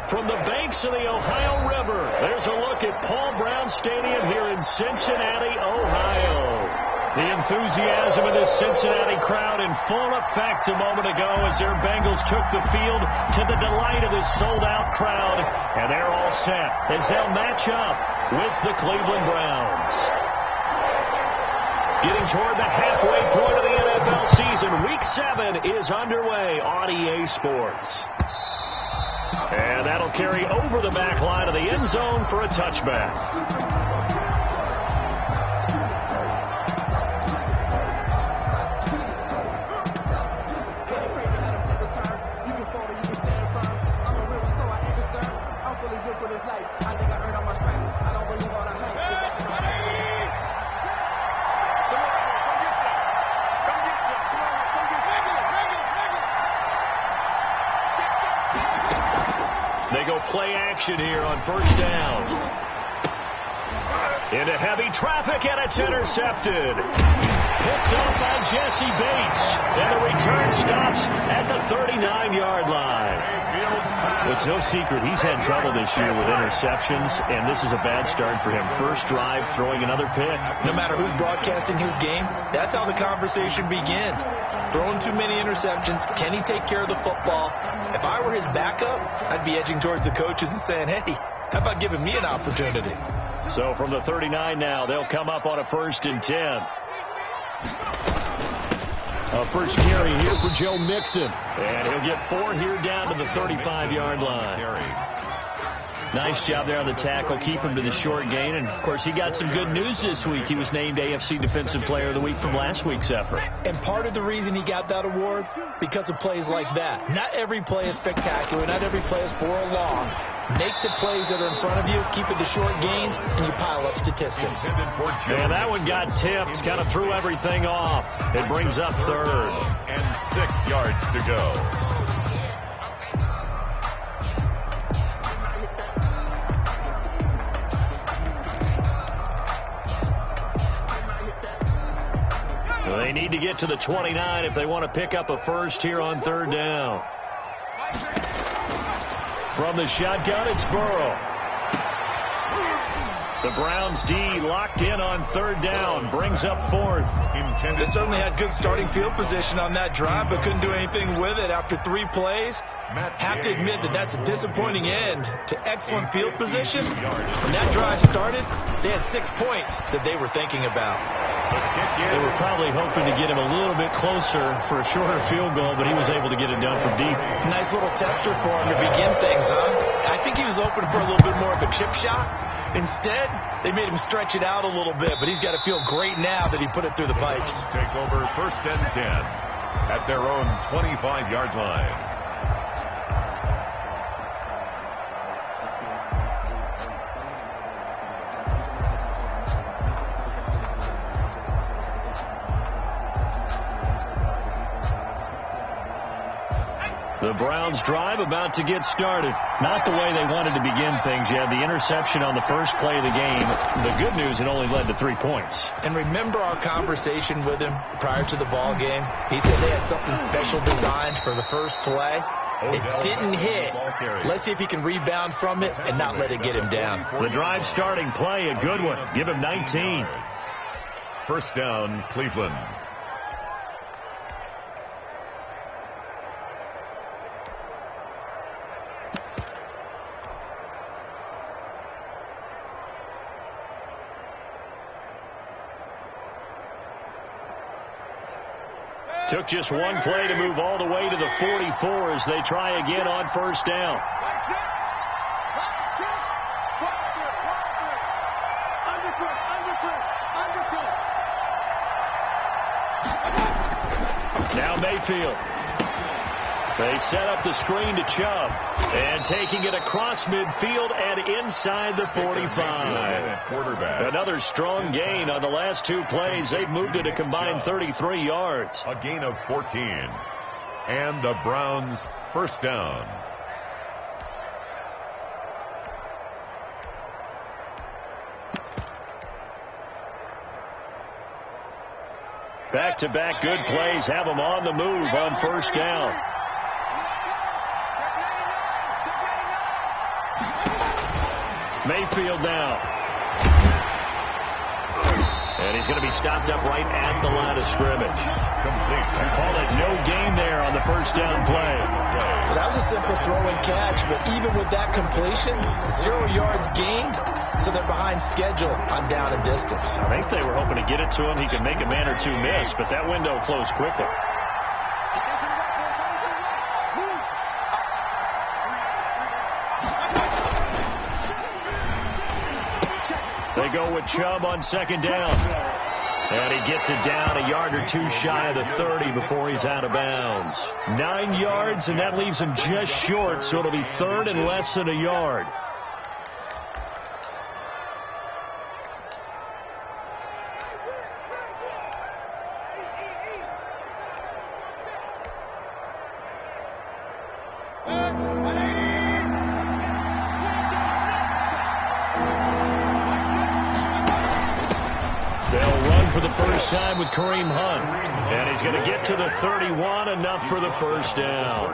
From the banks of the Ohio River, there's a look at Paul Brown Stadium here in Cincinnati, Ohio. The enthusiasm of this Cincinnati crowd in full effect a moment ago as their Bengals took the field to the delight of this sold-out crowd. And they're all set as they'll match up with the Cleveland Browns. Getting toward the halfway point of the NFL season, Week 7 is underway on EA Sports. And that'll carry over the back line of the end zone for a touchback. They go play action here on first down. Into heavy traffic, and it's intercepted. Picked up by Jesse Bates. And the return stops at the 39-yard line. It's no secret he's had trouble this year with interceptions, and this is a bad start for him. First drive, throwing another pick. No matter who's broadcasting his game, that's how the conversation begins. Throwing too many interceptions. Can he take care of the football? If I were his backup, I'd be edging towards the coaches and saying, hey, how about giving me an opportunity? So from the 39 now, they'll come up on a 1st and 10. A first carry here for Joe Mixon. And he'll get 4 here down to the 35-yard line. Nice job there on the tackle. Keep him to the short gain. And, of course, he got some good news this week. He was named AFC Defensive Player of the Week from last week's effort. And part of the reason he got that award, because of plays like that. Not every play is spectacular. Not every play is for a loss. Make the plays that are in front of you, keep it to short gains, and you pile up statistics. And that one got tipped, kind of threw everything off. It brings up 3rd. And 6 yards to go. They need to get to the 29 if they want to pick up a first here on 3rd down. From the shotgun, it's Burrow. The Browns D locked in on 3rd down. Brings up 4th. They certainly had good starting field position on that drive, but couldn't do anything with it after 3 plays. Have to admit that that's a disappointing end to excellent field position. When that drive started, they had 6 points that they were thinking about. They were probably hoping to get him a little bit closer for a shorter field goal, but he was able to get it done from deep. Nice little tester for him to begin things, huh? I think he was open for a little bit more of a chip shot. Instead, they made him stretch it out a little bit, but he's got to feel great now that he put it through the pipes. Take over 1st and 10 at their own 25-yard line. The Browns drive about to get started. Not the way they wanted to begin things. You had the interception on the first play of the game. The good news, it only led to 3 points. And remember our conversation with him prior to the ball game? He said they had something special designed for the first play. It didn't hit. Let's see if he can rebound from it and not let it get him down. The drive starting play, a good one. Give him 19. 1st down, Cleveland. Took just one play to move all the way to the 44 as they try again on 1st down. Now Mayfield. They set up the screen to Chubb. And taking it across midfield and inside the 45. Another strong gain on the last 2 plays. They've moved it a combined 33 yards. A gain of 14. And the Browns 1st down. Back-to-back good plays have them on the move on 1st down. Mayfield now. And he's going to be stopped up right at the line of scrimmage. And call it no gain there on the first down play. Well, that was a simple throw and catch, but even with that completion, 0 yards gained, so they're behind schedule on down and distance. I think they were hoping to get it to him. He could make a man or two miss, but that window closed quickly. They go with Chubb on second down. And he gets it down a yard or two shy of the 30 before he's out of bounds. 9 yards, and that leaves him just short, so it'll be third and less than a yard. Time with Kareem Hunt, and he's going to get to the 31, enough for the first down.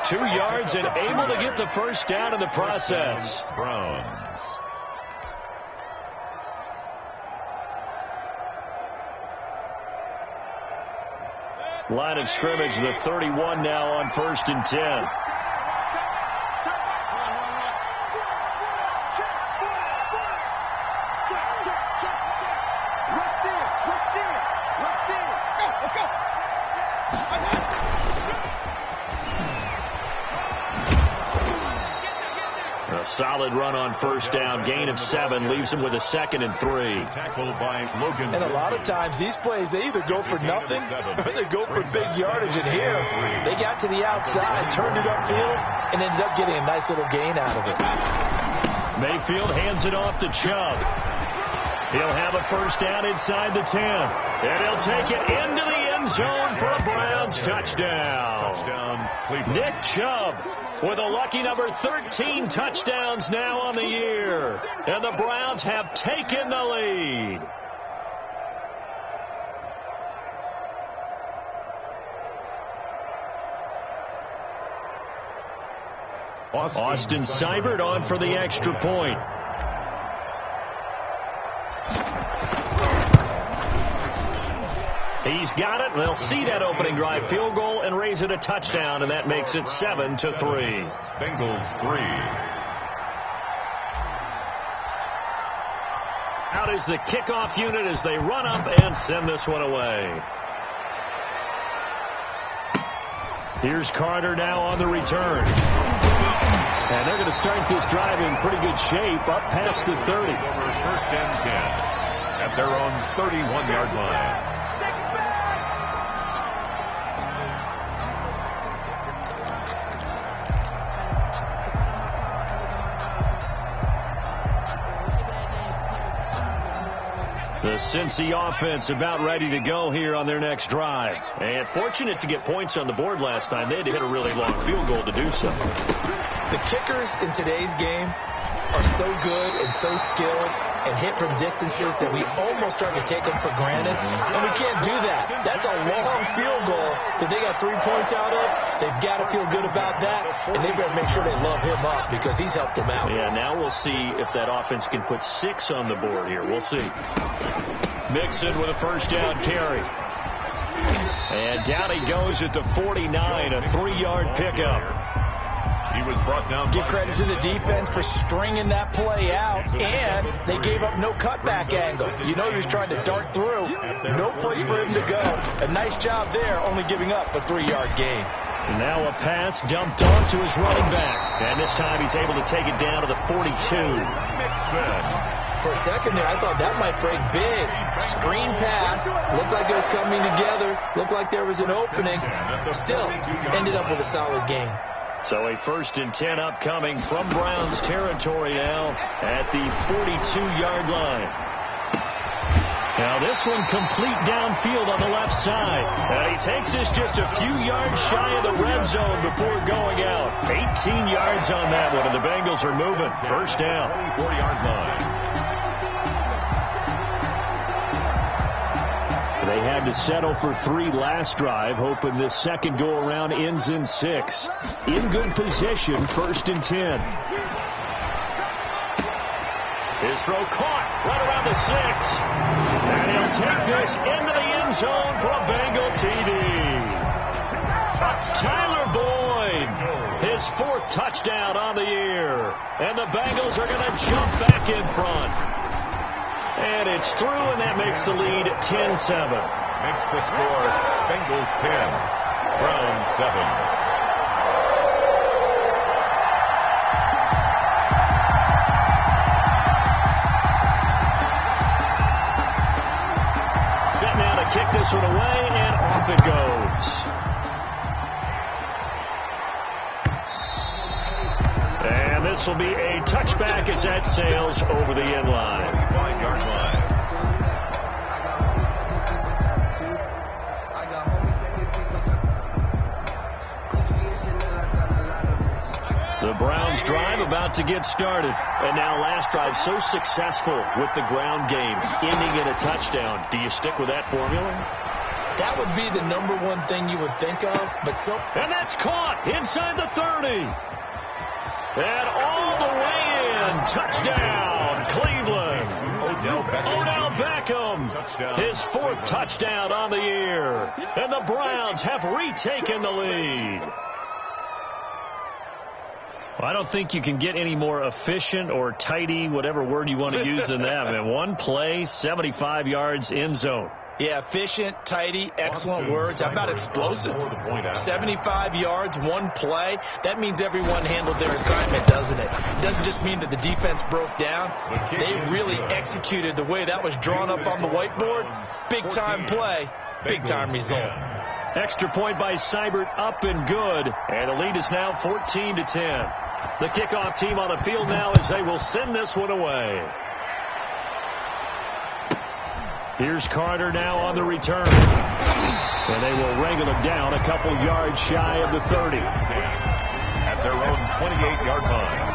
2 yards and able to get the first down in the process. Browns. Line of scrimmage, the 31 now on 1st and 10. A solid run on first down, gain of 7, leaves him with a 2nd and 3. Tackled by Logan. And a lot of times these plays, they either go for nothing or they go for big yardage. And here, they got to the outside, turned it upfield, and ended up getting a nice little gain out of it. Mayfield hands it off to Chubb. He'll have a first down inside the 10. And he'll take it into the end zone for a Browns touchdown. Cleveland. Nick Chubb with a lucky number 13 touchdowns now on the year. And the Browns have taken the lead. Austin Seibert on for the extra point. He's got it. They'll see that opening drive field goal and raise it a touchdown, and that makes it 7-3. Bengals 3. Out is the kickoff unit as they run up and send this one away. Here's Carter now on the return. And they're going to start this drive in pretty good shape, up past the 30. Over 1st and 10 at their own 31-yard line. The Cincy offense about ready to go here on their next drive. And fortunate to get points on the board last time. They had to hit a really long field goal to do so. The kickers in today's game are so good and so skilled and hit from distances that we almost start to take them for granted. And we can't do that. That's a long field goal that they got 3 points out of. They've got to feel good about that, and they better make sure they love him up because he's helped them out. Yeah, now we'll see if that offense can put 6 on the board here. We'll see. Mixon with a first down carry. And down he goes at the 49, a 3-yard pickup. He was brought down. Give credit to the defense for stringing that play out, and they gave up no cutback angle. You know he was trying to dart through. No place for him to go. A nice job there, only giving up a 3-yard gain. And now a pass dumped off to his running back. And this time he's able to take it down to the 42. For a second there, I thought that might break big. Screen pass. Looked like it was coming together. Looked like there was an opening. Still, ended up with a solid gain. So a 1st and 10 upcoming from Browns territory now at the 42-yard line. Now this one complete downfield on the left side. And he takes this just a few yards shy of the red zone before going out. 18 yards on that one, and the Bengals are moving. First down. 24-yard line. They had to settle for 3 last drive, hoping this second go-around ends in 6. In good position, 1st and 10. His throw caught right around the 6. And he'll take this into the end zone for a Bengal TD. Tyler Boyd, his 4th touchdown on the year. And the Bengals are going to jump back in front. And it's through, and that makes the lead 10-7. Makes the score Bengals 10, Browns 7. Kick this one away, and off it goes. And this will be a touchback as that sails over the end line. 5-yard line. The Browns drive about to get started. And now last drive so successful with the ground game, ending in a touchdown. Do you stick with that formula? That would be the number one thing you would think of. And that's caught inside the 30. And all the way in. Touchdown, Cleveland. Odell Beckham. His 4th touchdown on the year. And the Browns have retaken the lead. I don't think you can get any more efficient or tidy, whatever word you want to use than that. Man, one play, 75 yards, end zone. Yeah, efficient, tidy, excellent words. How about explosive? 75 yards, one play. That means everyone handled their assignment, doesn't it? It doesn't just mean that the defense broke down. They really executed the way that was drawn up on the whiteboard. Big-time play, big-time result. Extra point by Seibert, up and good. And the lead is now 14-10. The kickoff team on the field now as they will send this one away. Here's Carter now on the return. And they will wrangle him down a couple yards shy of the 30. At their own 28-yard line.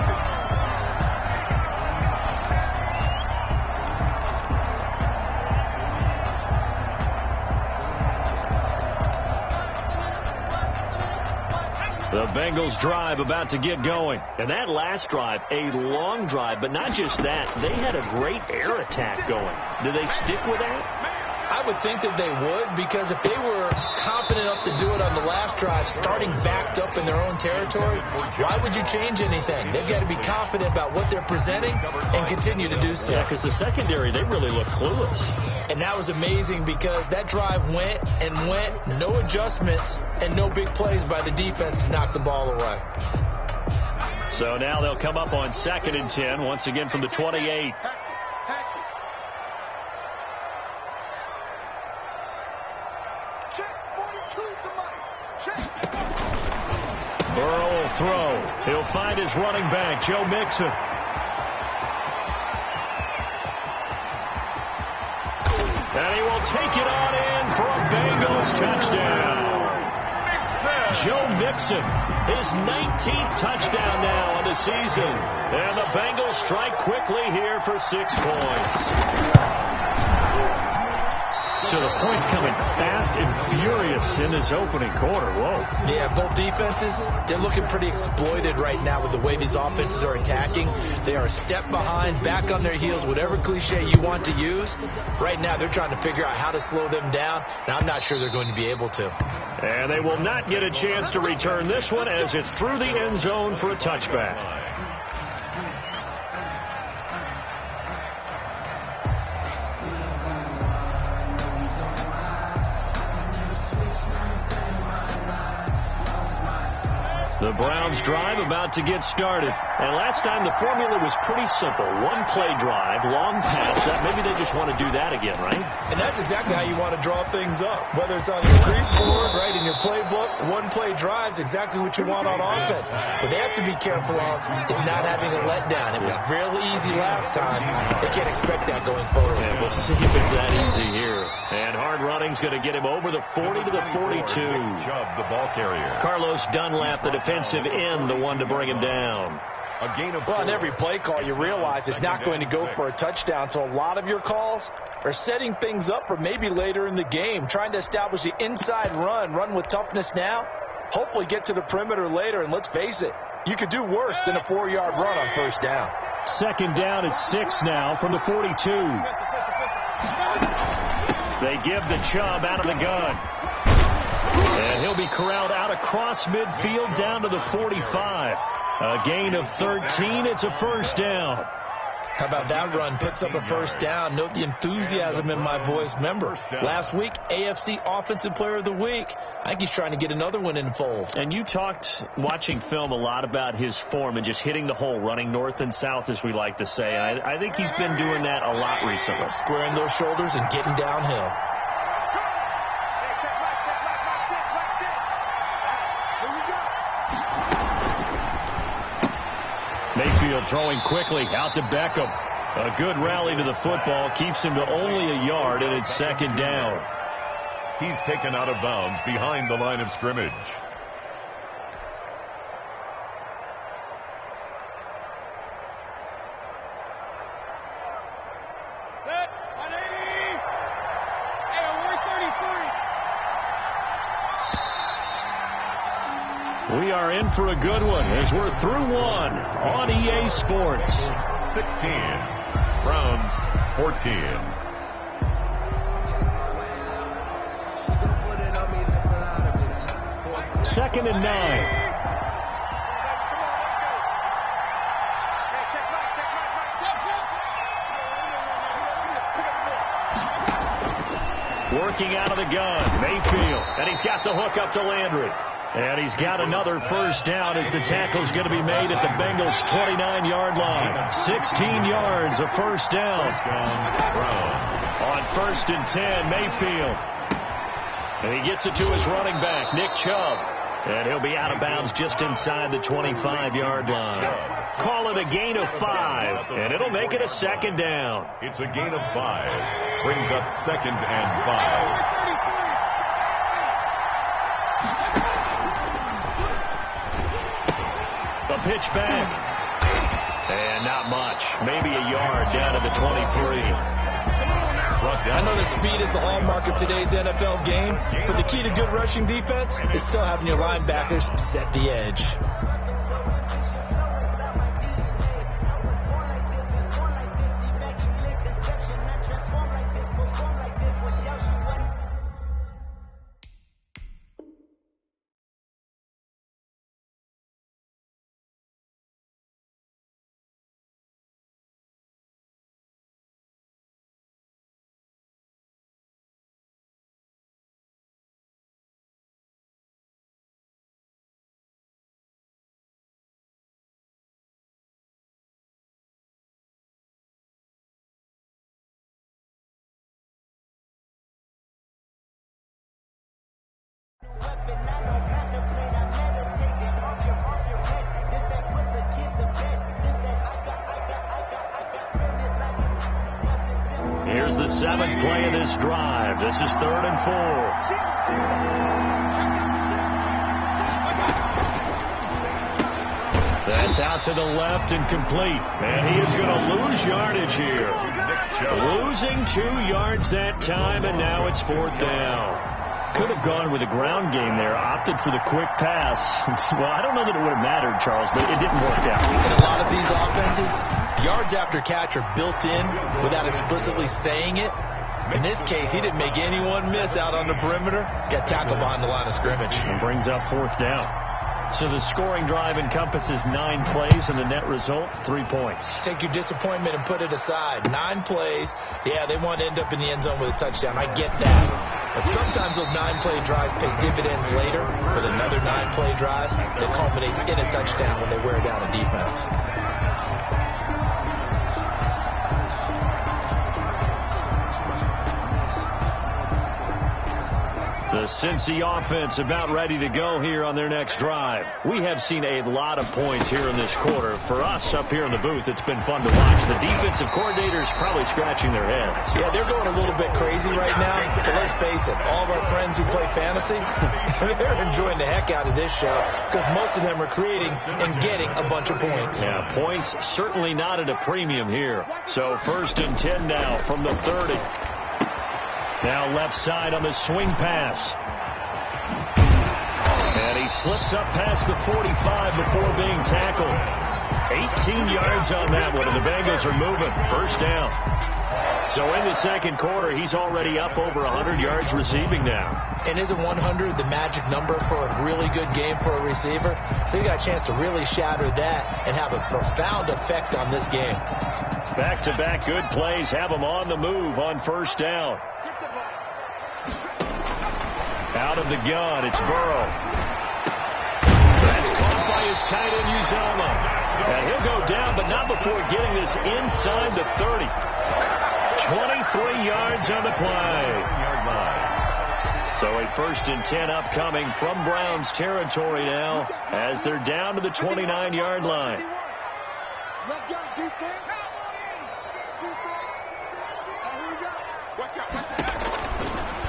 The Bengals drive about to get going. And that last drive, a long drive, but not just that. They had a great air attack going. Do they stick with that? I would think that they would, because if they were confident enough to do it on the last drive, starting backed up in their own territory, why would you change anything? They've got to be confident about what they're presenting and continue to do so. Yeah, because the secondary, they really look clueless. And that was amazing because that drive went and went, no adjustments and no big plays by the defense to knock the ball away. So now they'll come up on 2nd and 10, once again from the 28. Burrow will throw. He'll find his running back, Joe Mixon. And he will take it on in for a Bengals touchdown. Joe Mixon, his 19th touchdown now on the season. And the Bengals strike quickly here for 6 points. So the points coming fast and furious in this opening quarter. Whoa. Yeah, both defenses, they're looking pretty exploited right now with the way these offenses are attacking. They are a step behind, back on their heels, whatever cliche you want to use. Right now, they're trying to figure out how to slow them down, and I'm not sure they're going to be able to. And they will not get a chance to return this one as it's through the end zone for a touchback. The Browns drive about to get started. And last time the formula was pretty simple. One play drive, long pass. Maybe they just want to do that again, right? And that's exactly how you want to draw things up. Whether it's on your crease board, right, in your playbook, one play drive is exactly what you want on offense. What they have to be careful of is not having a letdown. It was real easy last time. They can't expect that going forward. And we'll see if it's that easy here. And hard running's going to get him over the 40 to the 42. Chubb, the ball carrier. Carlos Dunlap, the defensive end, the one to bring him down. A gain of well, on every play call, you realize it's not going to go for a touchdown. So a lot of your calls are setting things up for maybe later in the game, trying to establish the inside run with toughness now, hopefully get to the perimeter later. And let's face it, you could do worse than a 4-yard run on first down. Second down at 6 now from the 42. They give the Chubb out of the gun. And he'll be corralled out across midfield down to the 45. A gain of 13. It's a first down. How about that run? Picks up a first down. Note the enthusiasm in my voice. Remember, last week, AFC Offensive Player of the Week. I think he's trying to get another one in the fold. And you talked, watching film, a lot about his form and just hitting the hole, running north and south, as we like to say. I think he's been doing that a lot recently. Squaring those shoulders and getting downhill. Mayfield throwing quickly out to Beckham. A good rally to the football keeps him to only a yard, and it's second down. He's taken out of bounds behind the line of scrimmage. We are in for a good one as we're through one on EA Sports. 16. Browns 14. Second and 9. Working out of the gun, Mayfield, and he's got the hook up to Landry. And he's got another first down as the tackle's going to be made at the Bengals' 29-yard line. 16 yards, a first down. On first and 10, Mayfield. And he gets it to his running back, Nick Chubb. And he'll be out of bounds just inside the 25-yard line. Call it a gain of 5, and it'll make it a second down. It's a gain of 5. Brings up second and 5. The pitch back. And not much. Maybe a yard down to the 23. I know that speed is the hallmark of today's NFL game, but the key to good rushing defense is still having your linebackers set the edge. Here's the 7th play of this drive. This is 3rd and 4. That's out to the left and complete. And he is going to lose yardage here. Losing 2 yards that time, and now it's 4th down. Could have gone with a ground game there, opted for the quick pass. Well, I don't know that it would have mattered, Charles, but it didn't work out. In a lot of these offenses, yards after catch are built in without explicitly saying it. In this case, he didn't make anyone miss out on the perimeter. Got tackled behind the line of scrimmage. And brings up 4th down. So the scoring drive encompasses 9 plays, and the net result, 3 points. Take your disappointment and put it aside. 9 plays. Yeah, they want to end up in the end zone with a touchdown. I get that. But sometimes those 9-play drives pay dividends later with another 9-play drive that culminates in a touchdown when they wear down a defense. The Cincy offense about ready to go here on their next drive. We have seen a lot of points here in this quarter. For us up here in the booth, it's been fun to watch. The defensive coordinators probably scratching their heads. Yeah, they're going a little bit crazy right now. But let's face it, all of our friends who play fantasy, they're enjoying the heck out of this show because most of them are creating and getting a bunch of points. Yeah, points certainly not at a premium here. So 1st and 10 now from the 30. Now left side on the swing pass. And he slips up past the 45 before being tackled. 18 yards on that one, and the Bengals are moving. First down. So in the second quarter, he's already up over 100 yards receiving now. And isn't 100 the magic number for a really good game for a receiver? So he got a chance to really shatter that and have a profound effect on this game. Back-to-back good plays have him on the move on first down. Out of the gun, it's Burrow. That's caught by his tight end, Uzomah. And he'll go down, but not before getting this inside the 30. 23 yards on the play. So a 1st and 10 upcoming from Browns territory now as they're down to the 29-yard line. Let's go, defense.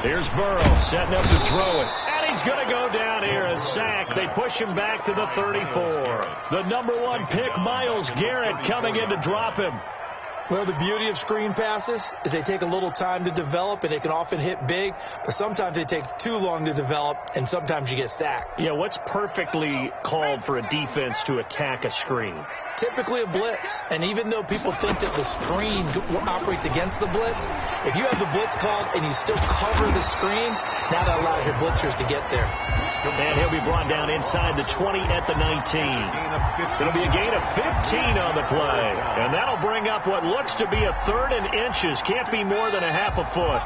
Here's Burrow setting up to throw it. And he's going to go down here. A sack. They push him back to the 34. The number 1 pick, Myles Garrett, coming in to drop him. Well, the beauty of screen passes is they take a little time to develop, and they can often hit big, but sometimes they take too long to develop, and sometimes you get sacked. Yeah, what's perfectly called for a defense to attack a screen? Typically a blitz, and even though people think that the screen operates against the blitz, if you have the blitz called and you still cover the screen, now that allows your blitzers to get there. And he'll be brought down inside the 20 at the 19. It'll be a gain of 15 on the play. And that'll bring up what looks to be a 3rd and inches. Can't be more than a half a foot.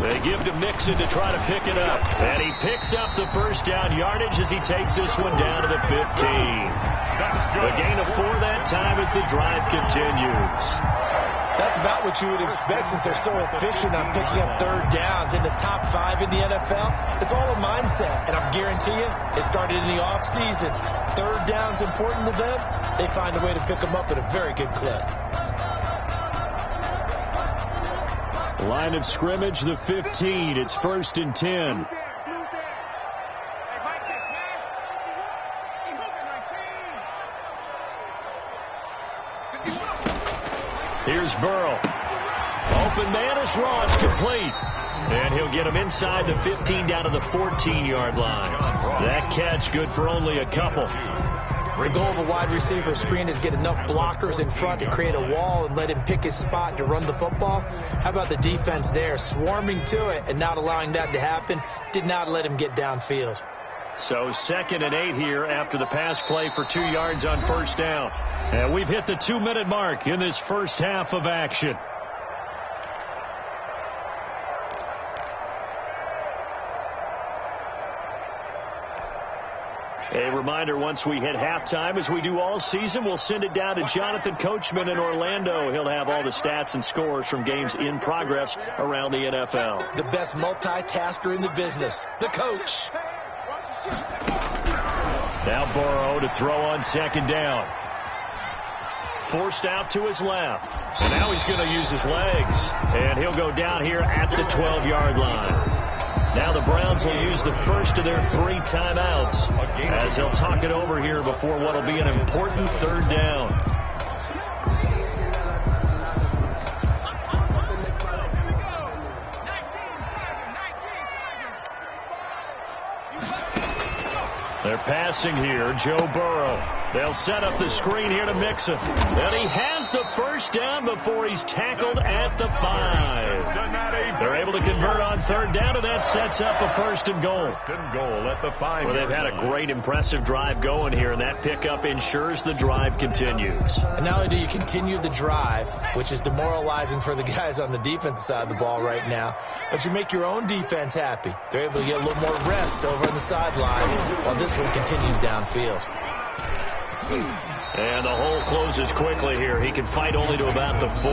They give to Mixon to try to pick it up. And he picks up the first down yardage as he takes this one down to the 15. The gain of 4 that time as the drive continues. That's about what you would expect since they're so efficient on picking up 3rd downs in the top 5 in the NFL. It's all a mindset, and I guarantee you it started in the offseason. 3rd down's important to them. They find a way to pick them up at a very good clip. Line of scrimmage, the 15. It's 1st and 10. Here's Burrow. Open man is Ross, complete. And he'll get him inside the 15 down to the 14-yard line. That catch good for only a couple. The goal of a wide receiver screen is get enough blockers in front to create a wall and let him pick his spot to run the football. How about the defense there, swarming to it and not allowing that to happen? Did not let him get downfield. So 2nd and 8 here after the pass play for 2 yards on first down. And we've hit the 2-minute mark in this first half of action. A reminder, once we hit halftime, as we do all season, we'll send it down to Jonathan Coachman in Orlando. He'll have all the stats and scores from games in progress around the NFL. The best multitasker in the business, the coach. Now Burrow to throw on 2nd down. Forced out to his left. And now he's going to use his legs. And he'll go down here at the 12-yard line. Now the Browns will use the first of their 3 timeouts as they'll talk it over here before what will be an important 3rd down. They're passing here, Joe Burrow. They'll set up the screen here to Mixon. And he has the first down before he's tackled at the 5. They're able to convert on 3rd down, and that sets up a 1st and goal. 1st and goal at the 5. Well, they've had a great, impressive drive going here, and that pickup ensures the drive continues. And not only do you continue the drive, which is demoralizing for the guys on the defensive side of the ball right now, but you make your own defense happy. They're able to get a little more rest over on the sidelines while this one continues downfield. And the hole closes quickly here. He can fight only to about the 4.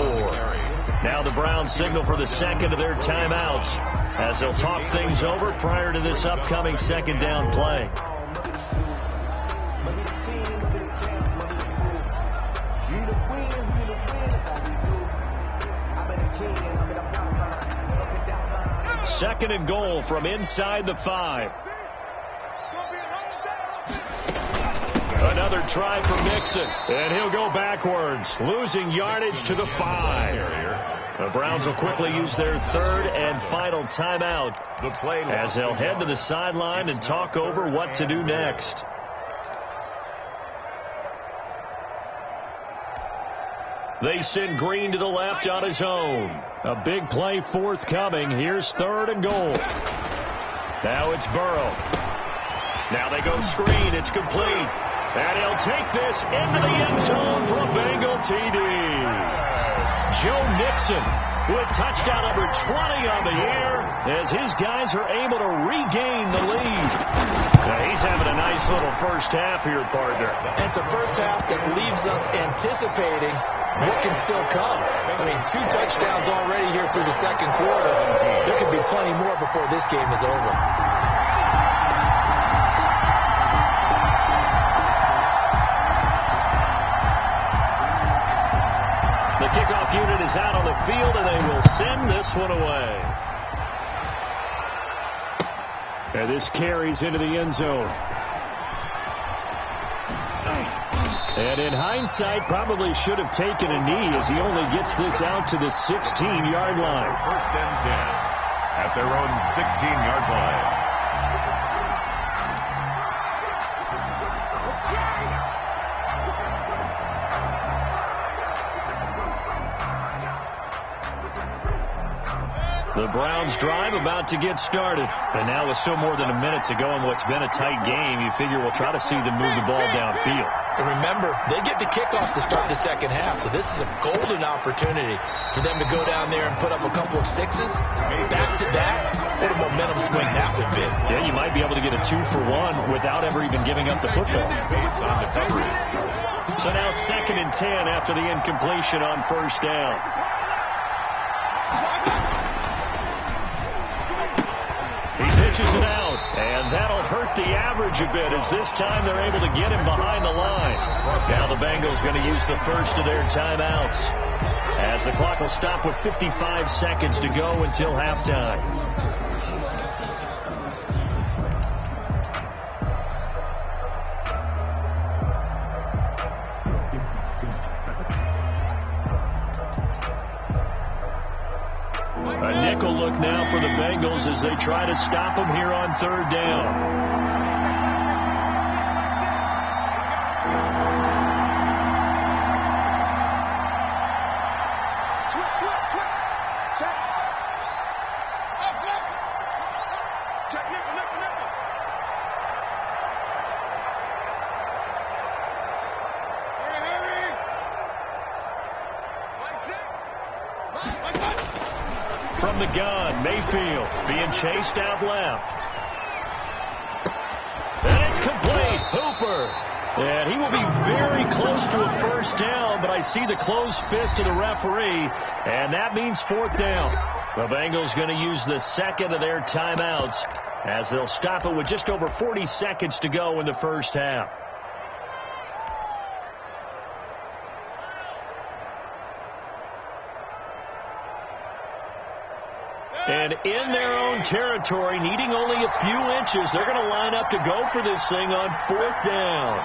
Now the Browns signal for the 2nd of their timeouts as they'll talk things over prior to this upcoming 2nd down play. Second and goal from inside the 5. Another try for Mixon, and he'll go backwards, losing yardage to the 5. The Browns will quickly use their third and final timeout as they'll head to the sideline and talk over what to do next. They send Green to the left on his own. A big play forthcoming. Here's 3rd and goal. Now it's Burrow. Now they go screen. It's complete. And he'll take this into the end zone for a Bengal TD. Joe Mixon with touchdown number 20 on the year as his guys are able to regain the lead. Now he's having a nice little first half here, partner. And it's a first half that leaves us anticipating what can still come. I mean, 2 touchdowns already here through the second quarter. There could be plenty more before this game is over. The kickoff unit is out on the field, and they will send this one away. And this carries into the end zone. And in hindsight, probably should have taken a knee as he only gets this out to the 16-yard line. 1st and 10 at their own 16-yard line. The Browns drive about to get started. And now with still more than a minute to go in what's been a tight game, you figure we'll try to see them move the ball downfield. And remember, they get the kickoff to start the second half, so this is a golden opportunity for them to go down there and put up a couple of 6s. Back-to-back, what a momentum swing that would be. Yeah, you might be able to get a 2-for-1 without ever even giving up the football. So now 2nd and 10 after the incompletion on 1st down. He pitches it out, and that'll hurt the average a bit as this time they're able to get him behind the line. Now the Bengals going to use the first of their timeouts as the clock will stop with 55 seconds to go until halftime. A nickel look now for the Bengals as they try to stop them here on 3rd down. From the gun, Mayfield being chased out left. And it's complete. Hooper. And he will be very close to a 1st down, but I see the closed fist of the referee, and that means 4th down. The Bengals going to use the 2nd of their timeouts as they'll stop it with just over 40 seconds to go in the first half. And in their own territory, needing only a few inches, they're going to line up to go for this thing on 4th down.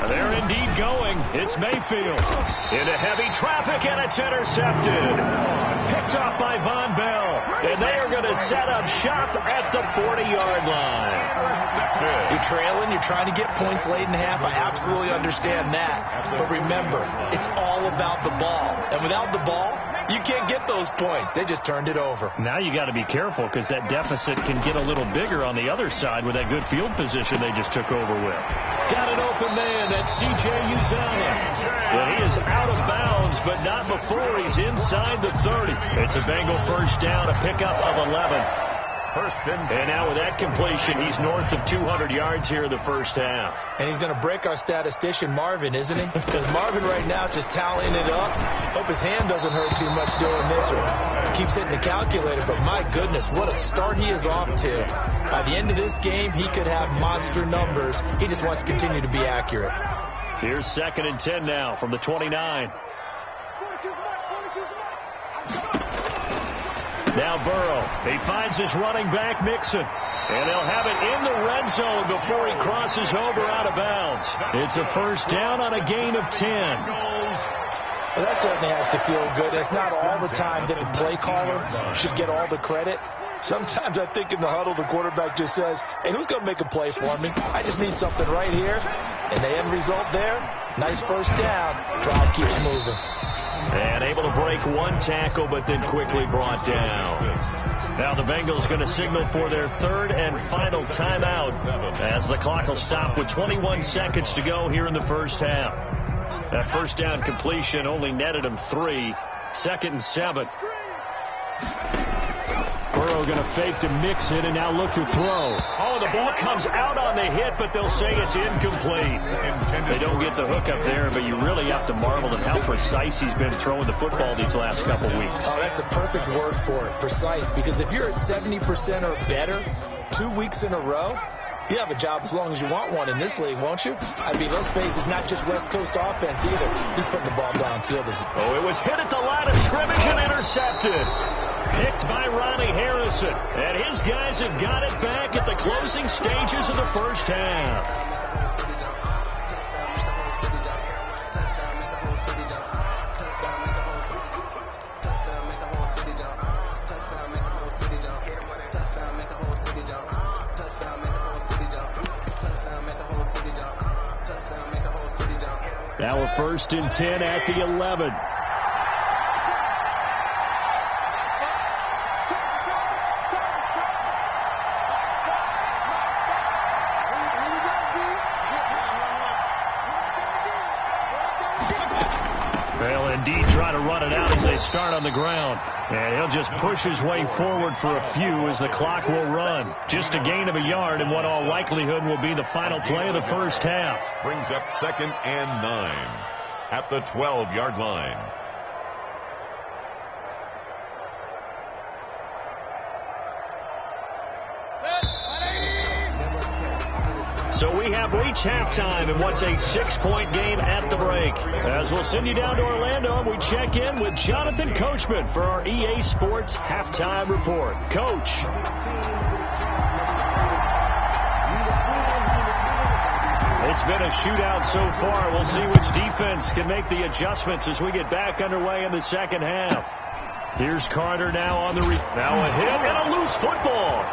They're indeed going. It's Mayfield into heavy traffic, and it's intercepted. Picked off by Von Bell. And they are going to set up shop at the 40-yard line. You're trailing. You're trying to get points late in half. I absolutely understand that. But remember, it's all about the ball. And without the ball, you can't get those points. They just turned it over. Now you got to be careful because that deficit can get a little bigger on the other side with that good field position they just took over with. Got an open man. That's C.J. Uzomah. Well, he is out of bounds, but not before he's inside the 30. It's a Bengal 1st down, a pickup of 11. 1st and 10. And now with that completion, he's north of 200 yards here in the first half. And he's going to break our statistician, Marvin, isn't he? Because Marvin right now is just tallying it up. Hope his hand doesn't hurt too much doing this, or keeps hitting the calculator. But my goodness, what a start he is off to. By the end of this game, he could have monster numbers. He just wants to continue to be accurate. Here's 2nd and 10 now from the 29. Now Burrow. He finds his running back, Mixon. And they'll have it in the red zone before he crosses over out of bounds. It's a first down on a gain of 10. Well, that certainly has to feel good. It's not all the time that the play caller should get all the credit. Sometimes I think in the huddle, the quarterback just says, hey, who's going to make a play for me? I just need something right here. And the end result there, nice first down. Drive keeps moving. And able to break one tackle, but then quickly brought down. Now the Bengals going to signal for their third and final timeout as the clock will stop with 21 seconds to go here in the first half. That first down completion only netted him 3. 2nd and 7. Burrow going to fake to Mixon and now look to throw. Oh, the ball comes out on the hit, but they'll say it's incomplete. They don't get the hook up there, but you really have to marvel at how precise he's been throwing the football these last couple weeks. Oh, that's the perfect word for it, precise, because if you're at 70% or better 2 weeks in a row, you have a job as long as you want one in this league, won't you? I mean, let's face it, it's not just West Coast offense either. He's putting the ball downfield. Oh, it was hit at the line of scrimmage and intercepted. Picked by Ronnie Harrison. And his guys have got it back at the closing stages of the first half. Now a 1st and 10 at the 11. They'll indeed try to run it out as they start on the ground. And he'll just push his way forward for a few as the clock will run. Just a gain of a yard in what all likelihood will be the final play of the first half. Brings up 2nd and 9 at the 12-yard line. So we have reached halftime in what's a 6-point game at the break. As we'll send you down to Orlando, and we check in with Jonathan Coachman for our EA Sports Halftime Report. Coach. It's been a shootout so far. We'll see which defense can make the adjustments as we get back underway in the second half. Here's Carter now on the now a hit and a loose football.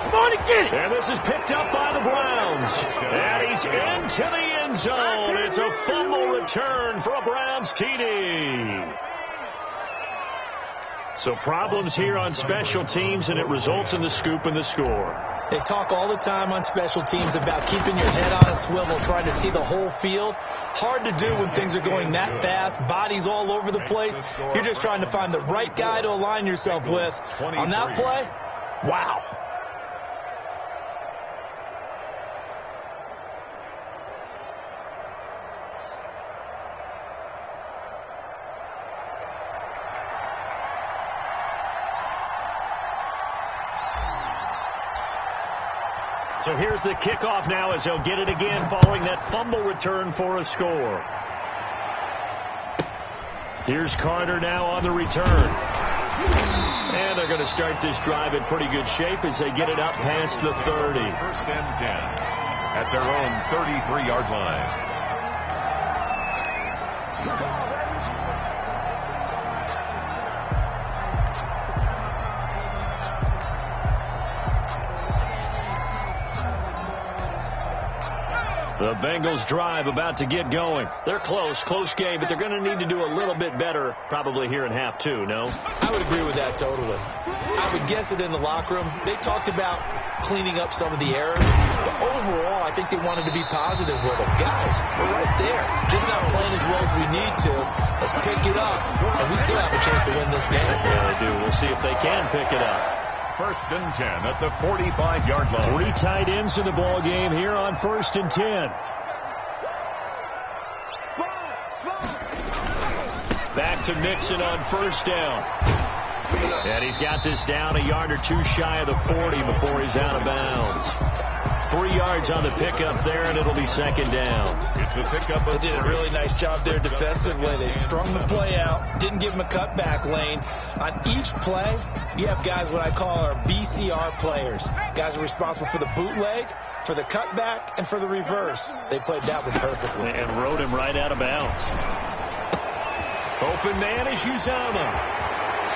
Come on and get it. And this is picked up by the Browns. And he's into the end zone. It's a fumble return for a Browns TD. So problems here on special teams, and it results in the scoop and the score. They talk all the time on special teams about keeping your head on a swivel, trying to see the whole field. Hard to do when things are going that fast, bodies all over the place. You're just trying to find the right guy to align yourself with. On that play, wow. So here's the kickoff now as they'll get it again following that fumble return for a score. Here's Carter now on the return. And they're going to start this drive in pretty good shape as they get it up past the 30. 1st and 10 at their own 33-yard line. The Bengals drive about to get going. They're close game, but they're going to need to do a little bit better probably here in half two, no? I would agree with that totally. I would guess it in the locker room. They talked about cleaning up some of the errors, but overall I think they wanted to be positive with them. Guys, we're right there. Just not playing as well as we need to. Let's pick it up, and we still have a chance to win this game. Yeah, they do. We'll see if they can pick it up. 1st and 10 at the 45-yard line. 3 tight ends in the ball game here on 1st and 10. Back to Mixon on 1st down. And he's got this down a yard or two shy of the 40 before he's out of bounds. 3 yards on the pickup there, and it'll be second down. It's a pickup. They did a really nice job there defensively. They strung the play out, didn't give him a cutback lane. On each play, you have guys what I call our BCR players. Guys are responsible for the bootleg, for the cutback, and for the reverse. They played that one perfectly. And rode him right out of bounds. Open man is Uzomah.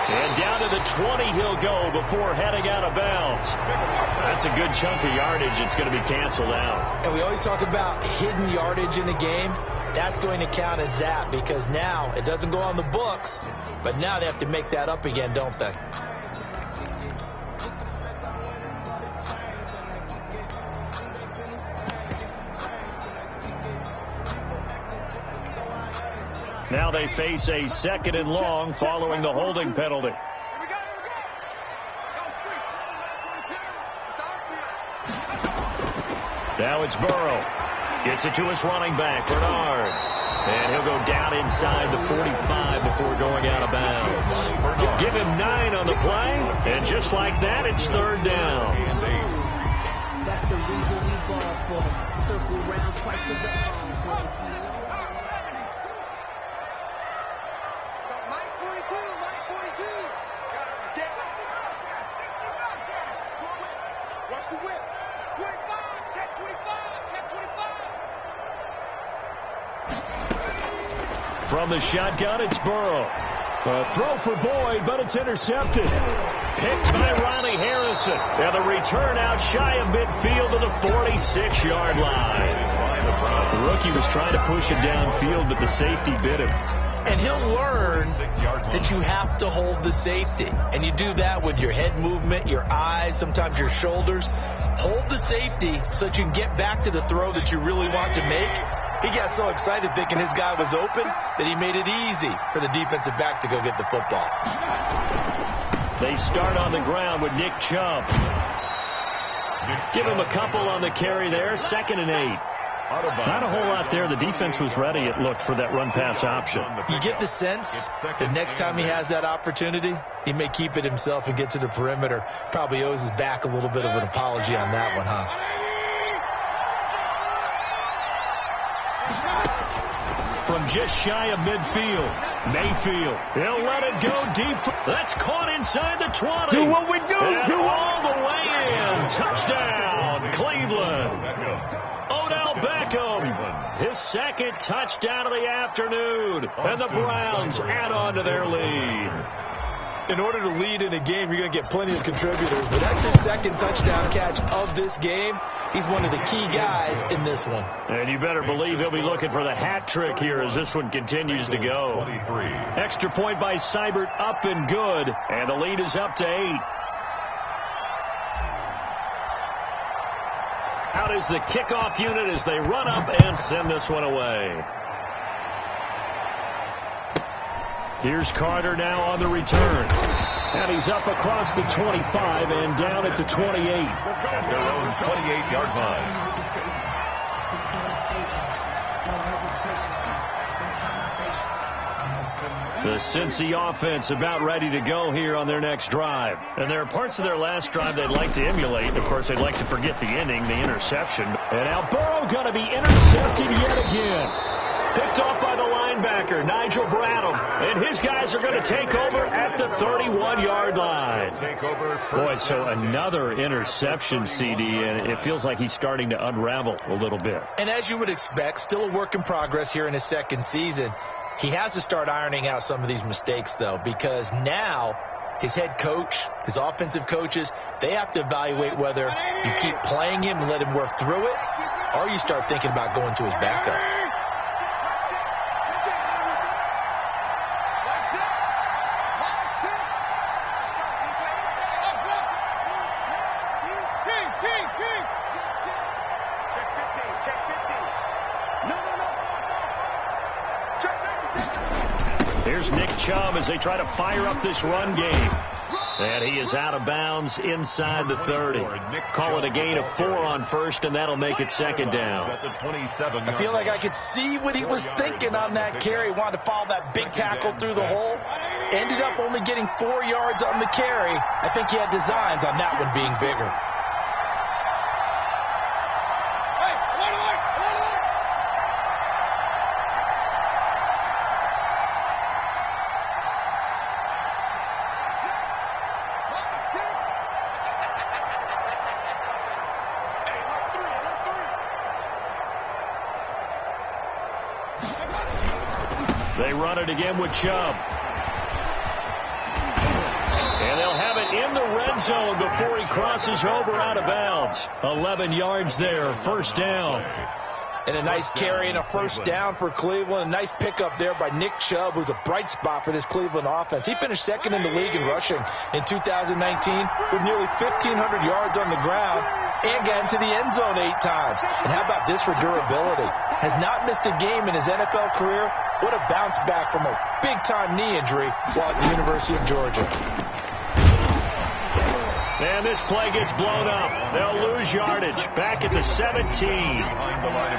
And down to the 20 he'll go before heading out of bounds. That's a good chunk of yardage. It's going to be canceled out. And we always talk about hidden yardage in a game. That's going to count as that because now it doesn't go on the books, but now they have to make that up again, don't they? Now they face a 2nd and long following the holding penalty. Now it's Burrow. Gets it to his running back, Bernard. And he'll go down inside the 45 before going out of bounds. Give him 9 on the play, and just like that, it's 3rd down. That's the reason we ball for circle round twice the From the shotgun, it's Burrow. A throw for Boyd, but it's intercepted. Picked by Riley Harrison. And the return out shy of midfield to the 46-yard line. The rookie was trying to push it downfield, but the safety bit him. And he'll learn that you have to hold the safety. And you do that with your head movement, your eyes, sometimes your shoulders. Hold the safety so that you can get back to the throw that you really want to make. He got so excited thinking his guy was open that he made it easy for the defensive back to go get the football. They start on the ground with Nick Chubb. Give him a couple on the carry there. 2nd and 8. Not a whole lot there. The defense was ready, it looked, for that run-pass option. You get the sense that next time he has that opportunity, he may keep it himself and get to the perimeter. Probably owes his back a little bit of an apology on that one, huh? From just shy of midfield, Mayfield. He'll let it go deep. That's caught inside the 20. Do what we do. And all the way in. Touchdown, Cleveland. Odell Beckham, his 2nd touchdown of the afternoon. And the Browns add on to their lead. In order to lead in a game, you're going to get plenty of contributors. But that's his 2nd touchdown catch of this game. He's one of the key guys in this one. And you better believe he'll be looking for the hat trick here as this one continues to go. 23. Extra point by Seibert, up and good. And the lead is up to 8. Out is the kickoff unit as they run up and send this one away. Here's Carter now on the return. And he's up across the 25 and down at the 28. At their own 28-yard line. The Cincy offense about ready to go here on their next drive. And there are parts of their last drive they'd like to emulate. Of course, they'd like to forget the ending, the interception. And now Burrow going to be intercepted yet again. Picked off by the linebacker, Nigel Bradham. And his guys are going to take over at the 31-yard line. Boy, so another interception, CD, and it feels like he's starting to unravel a little bit. And as you would expect, still a work in progress here in his 2nd season. He has to start ironing out some of these mistakes, though, because now his head coach, his offensive coaches, they have to evaluate whether you keep playing him and let him work through it, or you start thinking about going to his backup. Here's Nick Chubb as they try to fire up this run game. And he is out of bounds inside the 30. Call it a gain of 4 on first, and that'll make it 2nd down. I feel like I could see what he was thinking on that carry. Wanted to follow that big tackle through the hole. Ended up only getting 4 yards on the carry. I think he had designs on that one being bigger. run it again with Chubb. And they'll have it in the red zone before he crosses over out of bounds. 11 yards there, first down. And a nice carry and a first down for Cleveland. A nice pickup there by Nick Chubb, who's a bright spot for this Cleveland offense. He finished second in the league in rushing in 2019 with nearly 1,500 yards on the ground and got into the end zone 8 times. And how about this for durability? Has not missed a game in his NFL career. What a bounce back from a big-time knee injury while at the University of Georgia. And this play gets blown up. They'll lose yardage. Back at the 17.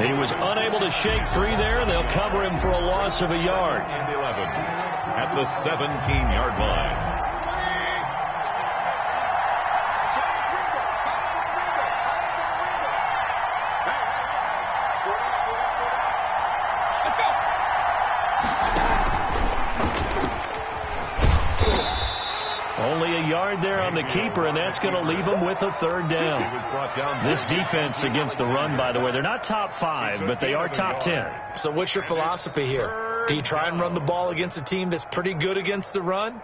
He was unable to shake free there. They'll cover him for a loss of a yard. At the 17-yard line. Only a yard there on the keeper, and that's going to leave him with a third down. This defense against the run, by the way, they're not top 5, but they are top 10. So what's your philosophy here? Do you try and run the ball against a team that's pretty good against the run?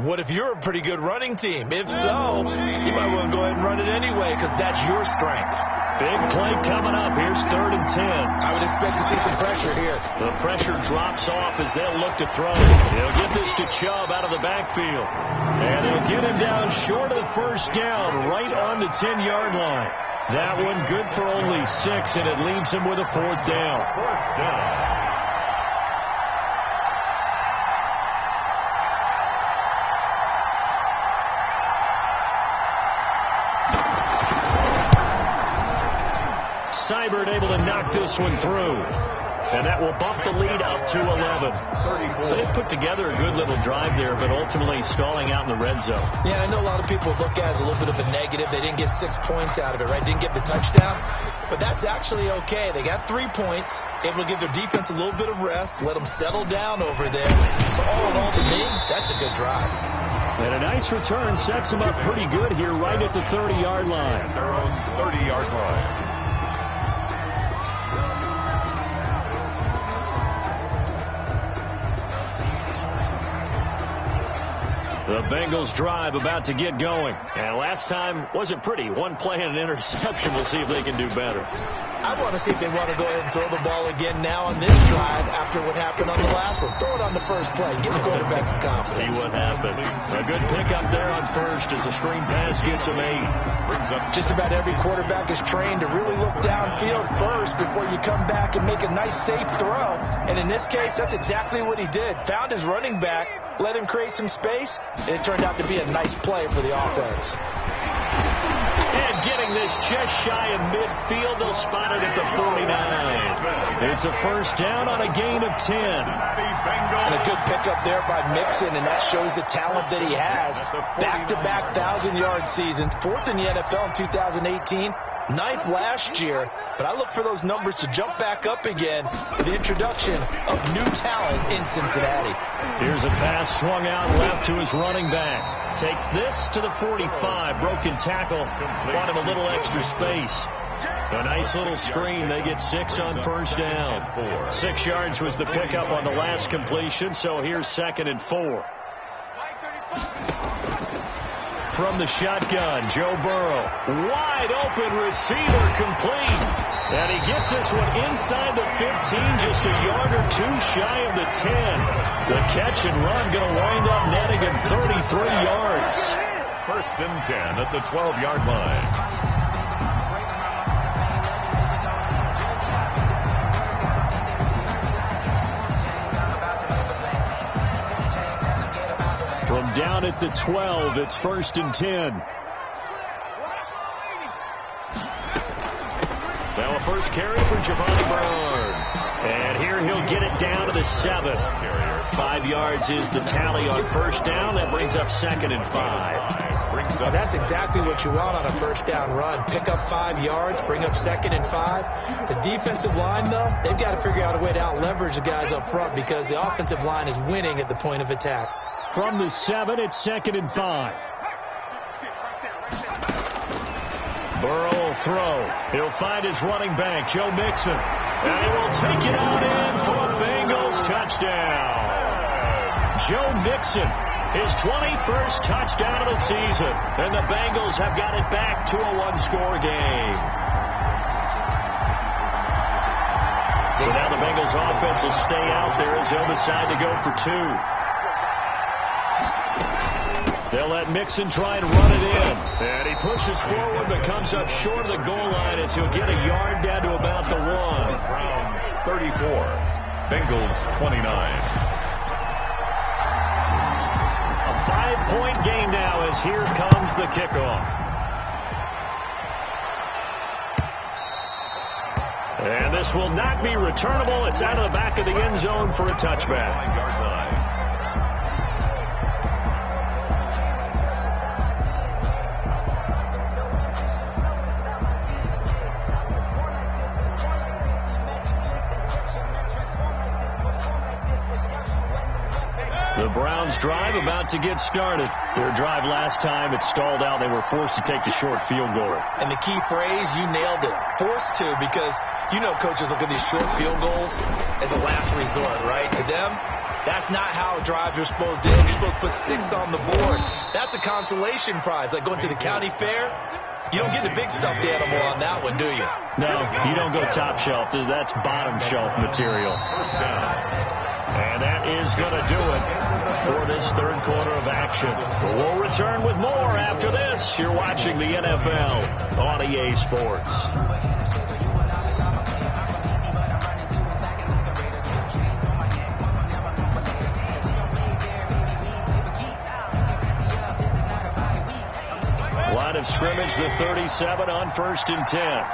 What if you're a pretty good running team? If so, you might want to go ahead and run it anyway because that's your strength. Big play coming up. Here's 3rd and 10. I would expect to see some pressure here. The pressure drops off as they'll look to throw. They'll get this to Chubb out of the backfield. And they'll get him down short of the first down, right on the 10-yard line. That one good for only 6, and it leaves him with a 4th down. Seibert able to knock this one through. And that will bump the lead up to 11. So they put together a good little drive there, but ultimately stalling out in the red zone. Yeah, I know a lot of people look at it as a little bit of a negative. They didn't get 6 points out of it, right? Didn't get the touchdown. But that's actually okay. They got 3 points, able to give their defense a little bit of rest, let them settle down over there. So all in all, to me, that's a good drive. And a nice return sets them up pretty good here right at the 30-yard line. Their own 30-yard line. The Bengals drive about to get going. And last time wasn't pretty. One play and an interception. We'll see if they can do better. I want to see if they want to go ahead and throw the ball again now on this drive after what happened on the last one. Throw it on the first play. Give the quarterback some confidence. See what happens. A good pickup there on first as a screen pass gets him 8. Brings up just about every quarterback is trained to really look downfield first before you come back and make a nice safe throw. And in this case, that's exactly what he did. Found his running back, let him create some space, and it turned out to be a nice play for the offense. And getting this just shy of midfield, they'll spot it at the 49. It's a first down on a gain of 10. And a good pickup there by Mixon, and that shows the talent that he has. Back-to-back 1,000-yard seasons, 4th in the NFL in 2018. 9th last year, but I look for those numbers to jump back up again with the introduction of new talent in Cincinnati. Here's a pass swung out left to his running back. Takes this to the 45. Broken tackle. Bought him a little extra space. A nice little screen. They get 6 on first down. 6 yards was the pickup on the last completion, so here's 2nd and 4. From the shotgun, Joe Burrow. Wide open receiver complete. And he gets this one inside the 15, just a yard or 2 shy of the 10. The catch and run going to wind up netting him 33 yards. 1st and 10 at the 12-yard line. From down at the 12, it's 1st and 10. Now a first carry for Javon Brown. And here he'll get it down to the 7. 5 yards is the tally on first down. That brings up 2nd and 5. And that's exactly what you want on a first down run. Pick up 5 yards, bring up 2nd and 5. The defensive line, though, they've got to figure out a way to out-leverage the guys up front because the offensive line is winning at the point of attack. From the 7, it's 2nd and 5. Burrow will throw. He'll find his running back, Joe Mixon. And he will take it out in for a Bengals touchdown. Joe Mixon, his 21st touchdown of the season. And the Bengals have got it back to a one-score game. So now the Bengals offense will stay out there as they'll decide to go for two. They'll let Mixon try and run it in. And he pushes forward but comes up short of the goal line as he'll get a yard down to about the 1. Browns 34, Bengals 29. A 5-point game now as here comes the kickoff. And this will not be returnable. It's out of the back of the end zone for a touchback. 5-yard line. The Browns drive about to get started. Their drive last time, it stalled out. They were forced to take the short field goal. And the key phrase, you nailed it, forced to, because you know coaches look at these short field goals as a last resort, right? To them, that's not how drives are supposed to end. You're supposed to put 6 on the board. That's a consolation prize, like going to the county fair. You don't get the big stuffed animal on that one, do you? No, you don't go top shelf. That's bottom shelf material. First down. And that is going to do it for this third quarter of action. We'll return with more after this. You're watching the NFL on EA Sports. Line of scrimmage, the 37 on 1st and 10.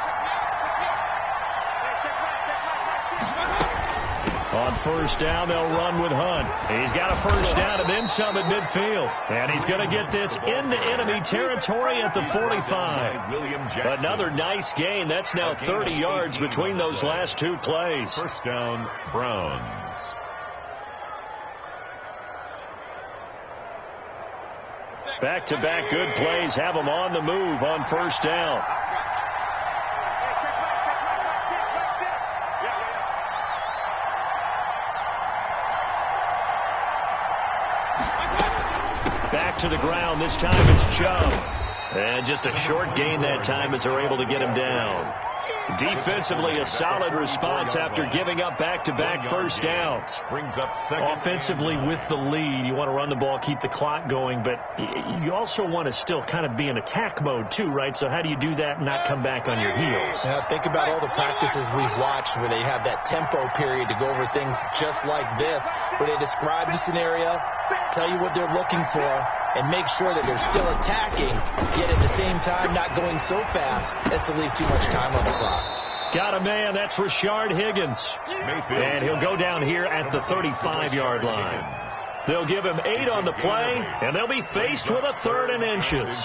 On first down, they'll run with Hunt. He's got a first down and then some at midfield. And he's going to get this into enemy territory at the 45. Another nice gain. That's now 30 yards between those last two plays. First down, Browns. Back-to-back good plays have them on the move on first down. Back to the ground. This time it's Chubb. And just a short gain that time as they're able to get him down. Defensively, a solid response after giving up back-to-back first downs. Brings up second. Offensively with the lead, you want to run the ball, keep the clock going, but you also want to still kind of be in attack mode too, right? So how do you do that and not come back on your heels? Now, think about all the practices we've watched where they have that tempo period to go over things just like this, where they describe the scenario, tell you what they're looking for, and make sure that they're still attacking, yet at the same time not going so fast as to leave too much time on the clock. Got a man, that's Rashard Higgins. Mayfield. And he'll go down here at the 35-yard line. They'll give him 8 on the play, and they'll be faced with a 3rd and inches.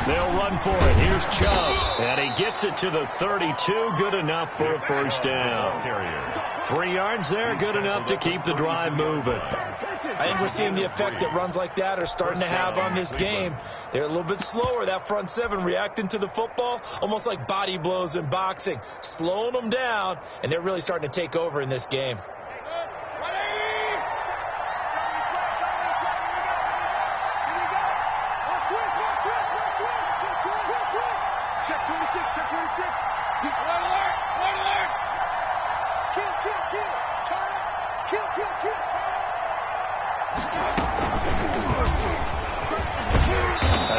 They'll run for it. Here's Chubb. And he gets it to the 32. Good enough for a first down. 3 yards there. Good enough to keep the drive moving. I think we're seeing the effect that runs like that are starting to have on this game. They're a little bit slower, that front seven, reacting to the football, almost like body blows in boxing, slowing them down, and they're really starting to take over in this game. Check 26, check 26. He's one alert, one alert. Kill, kill, kill. Turn up. Kill, kill, kill. Turn up.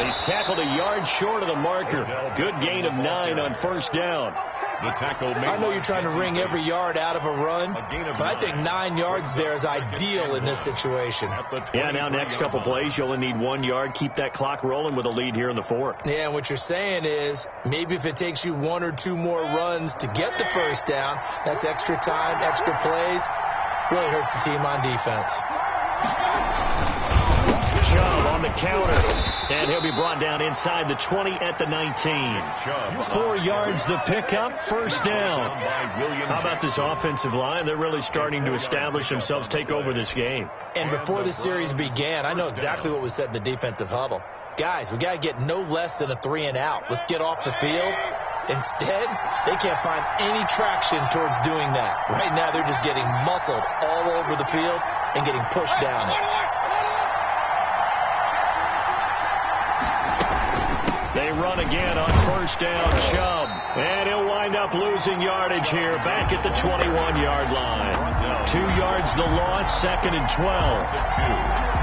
He's tackled a yard short of the marker. Good gain of 9 on first down. The tackle made. I know you're trying to wring every yard out of a run, but I think 9 yards there is ideal in this situation. Yeah, now next couple plays, you only need 1 yard. Keep that clock rolling with a lead here in the fourth. Yeah, and what you're saying is maybe if it takes you 1 or 2 more runs to get the first down, that's extra time, extra plays. Really hurts the team on defense. Chubb on the counter, and he'll be brought down inside the 20 at the 19. 4 yards the pickup, first down. How about this offensive line? They're really starting to establish themselves, take over this game. And before the series began, I know exactly what was said in the defensive huddle. Guys, we got to get no less than a 3 and out. Let's get off the field. Instead, they can't find any traction towards doing that. Right now, they're just getting muscled all over the field and getting pushed down it. They run again on first down, Chubb. And he'll wind up losing yardage here, back at the 21-yard line. 2 yards the loss, 2nd and 12.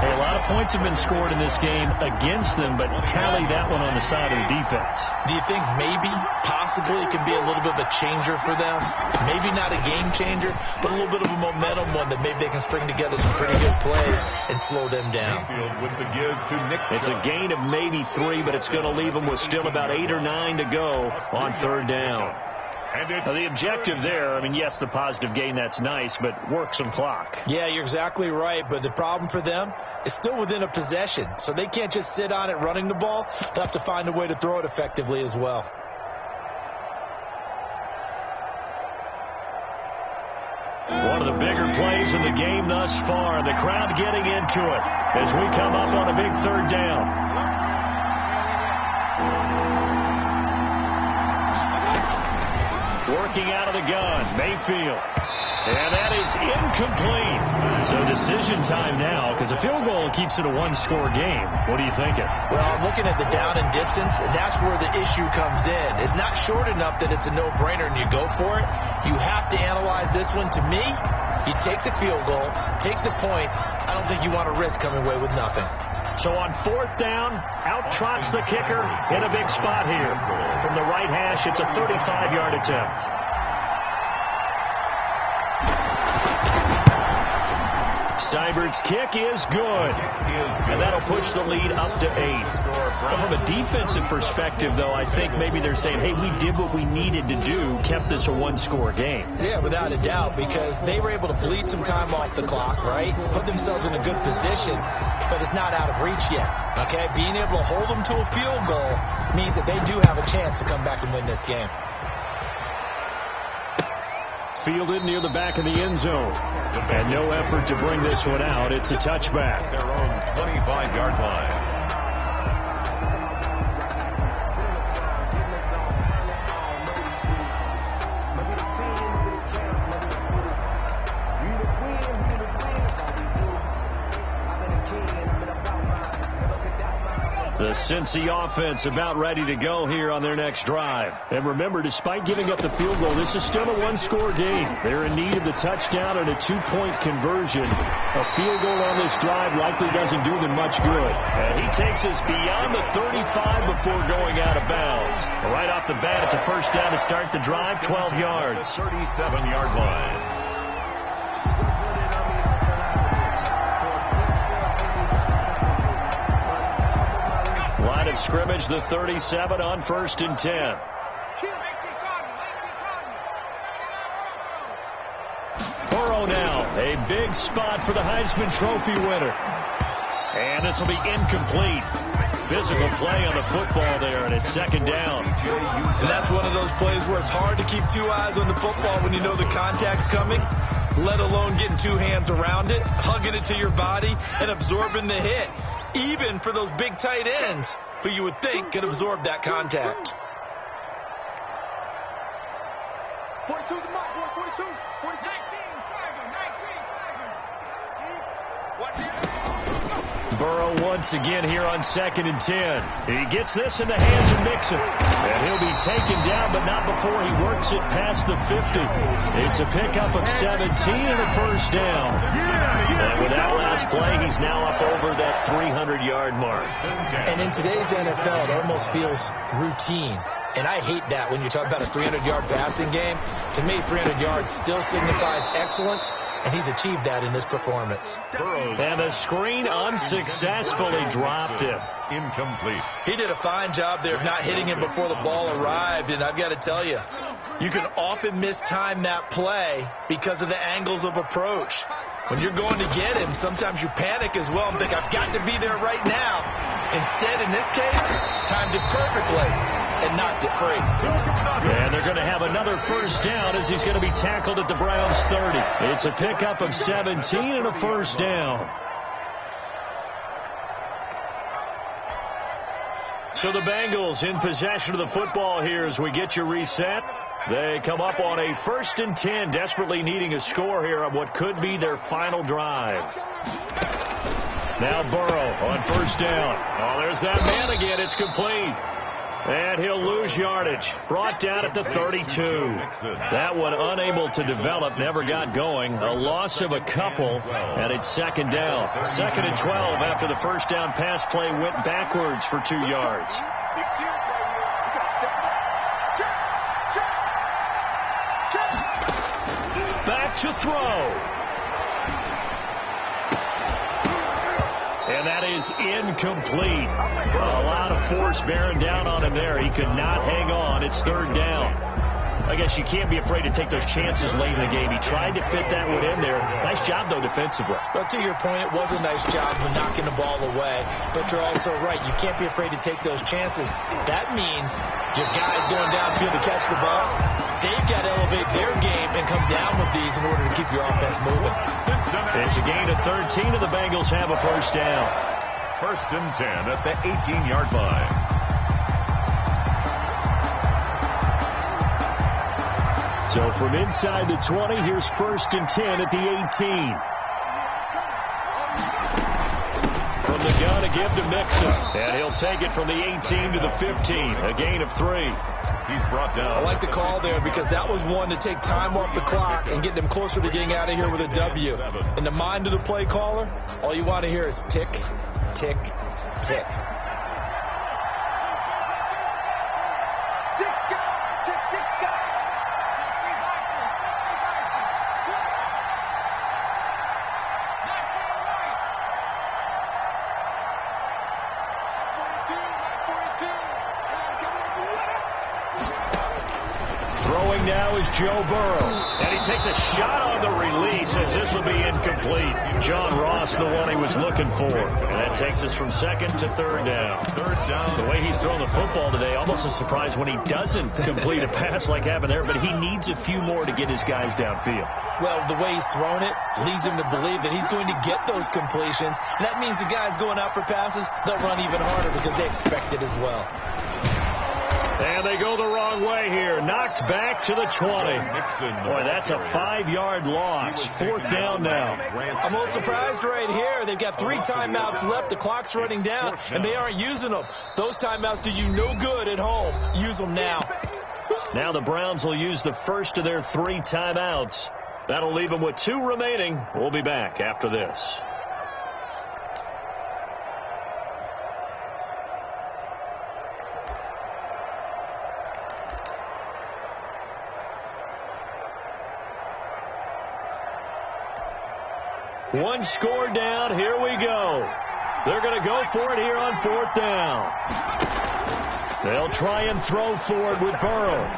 Hey, a lot of points have been scored in this game against them, but tally that one on the side of the defense. Do you think maybe, possibly, it could be a little bit of a changer for them? Maybe not a game changer, but a little bit of a momentum one that maybe they can string together some pretty good plays and slow them down. With the give to Nick. It's a gain of maybe 3, but it's going to leave them with still about 8 or 9 to go on third down. Now, the objective there, I mean, yes, the positive gain, that's nice, but work some clock. Yeah, you're exactly right, but the problem for them is still within a possession, so they can't just sit on it running the ball. They'll have to find a way to throw it effectively as well. One of the bigger plays in the game thus far, the crowd getting into it as we come up on a big third down. Working out of the gun, Mayfield. And that is incomplete. So decision time now, because a field goal keeps it a one-score game. What are you thinking? Well, I'm looking at the down and distance, and that's where the issue comes in. It's not short enough that it's a no-brainer and you go for it. You have to analyze this one. To me, you take the field goal, take the points. I don't think you want to risk coming away with nothing. So on fourth down, out trots the kicker in a big spot here. From the right hash, it's a 35-yard attempt. Seibert's kick is good. And that'll push the lead up to 8. Well, from a defensive perspective, though, I think maybe they're saying, hey, we did what we needed to do, kept this a one-score game. Yeah, without a doubt, because they were able to bleed some time off the clock, right? Put themselves in a good position, but it's not out of reach yet, okay? Being able to hold them to a field goal means that they do have a chance to come back and win this game. Fielded near the back of the end zone. And no effort to bring this one out. It's a touchback. Their own 25-yard line. The Cincy offense about ready to go here on their next drive. And remember, despite giving up the field goal, this is still a one-score game. They're in need of the touchdown and a two-point conversion. A field goal on this drive likely doesn't do them much good. And he takes us beyond the 35 before going out of bounds. Right off the bat, it's a first down to start the drive, 12 yards. 37-yard line. Line of scrimmage, the 37 on 1st and 10. Burrow now, a big spot for the Heisman Trophy winner. And this will be incomplete. Physical play on the football there, and it's second down. And that's one of those plays where it's hard to keep two eyes on the football when you know the contact's coming, let alone getting two hands around it, hugging it to your body, and absorbing the hit. Even for those big tight ends who you would think could absorb that contact. 42 to mark, boy, 42. 19, Burrow once again here on 2nd and 10. He gets this in the hands of Mixon. And he'll be taken down, but not before he works it past the 50. It's a pickup of 17 and a first down. And with that last this play, he's now up over that 300-yard mark. And in today's NFL, it almost feels routine. And I hate that when you talk about a 300-yard passing game. To me, 300 yards still signifies excellence, and he's achieved that in this performance. And the screen unsuccessfully dropped him. Incomplete. He did a fine job there of not hitting him before the ball arrived, and I've got to tell you, you can often mistime that play because of the angles of approach. When you're going to get him, sometimes you panic as well and think, I've got to be there right now. Instead, in this case, timed it perfectly and knocked it free. And they're going to have another first down as he's going to be tackled at the Browns' 30. It's a pickup of 17 and a first down. So the Bengals in possession of the football here as we get you reset. They come up on a 1st and 10, desperately needing a score here on what could be their final drive. Now Burrow on first down. Oh, there's that man again. It's complete. And he'll lose yardage. Brought down at the 32. That one unable to develop, never got going. A loss of a couple, and it's 2nd down. 2nd and 12 after the first down pass play went backwards for 2 yards. Back to throw. And that is incomplete. A lot of force bearing down on him there. He could not hang on. It's 3rd down. I guess you can't be afraid to take those chances late in the game. He tried to fit that one in there. Nice job, though, defensively. But to your point, it was a nice job of knocking the ball away. But you're also right. You can't be afraid to take those chances. That means your guys going downfield to catch the ball, they've got to elevate their game and come down with these in order to keep your offense moving. It's a gain of 13, and the Bengals have a first down. 1st and 10 at the 18-yard line. So from inside the 20, here's 1st and 10 at the 18. From the gun, a give to Mixon. And he'll take it from the 18 to the 15. A gain of 3. He's brought down. I like the call there because that was one to take time off the clock and get them closer to getting out of here with a W. In the mind of the play caller, all you want to hear is tick, tick, tick. Throwing now is Joe Burrow. And he takes a shot on the release as this will be incomplete. John Ross, the one he was looking for. And that takes us from 2nd to 3rd down. 3rd down. The way he's thrown the football today, almost a surprise when he doesn't complete a pass like happened there, but he needs a few more to get his guys downfield. Well, the way he's thrown it leads him to believe that he's going to get those completions. And that means the guys going out for passes, they'll run even harder because they expect it as well. And they go the wrong way here. Knocked back to the 20. Boy, that's a 5-yard loss. 4th down now. I'm a little surprised right here. They've got 3 timeouts left. The clock's running down, and they aren't using them. Those timeouts do you no good at home. Use them now. Now the Browns will use the first of their 3 timeouts. That'll leave them with 2 remaining. We'll be back after this. One score down. Here we go. They're going to go for it here on 4th down. They'll try and throw for it with Burrow.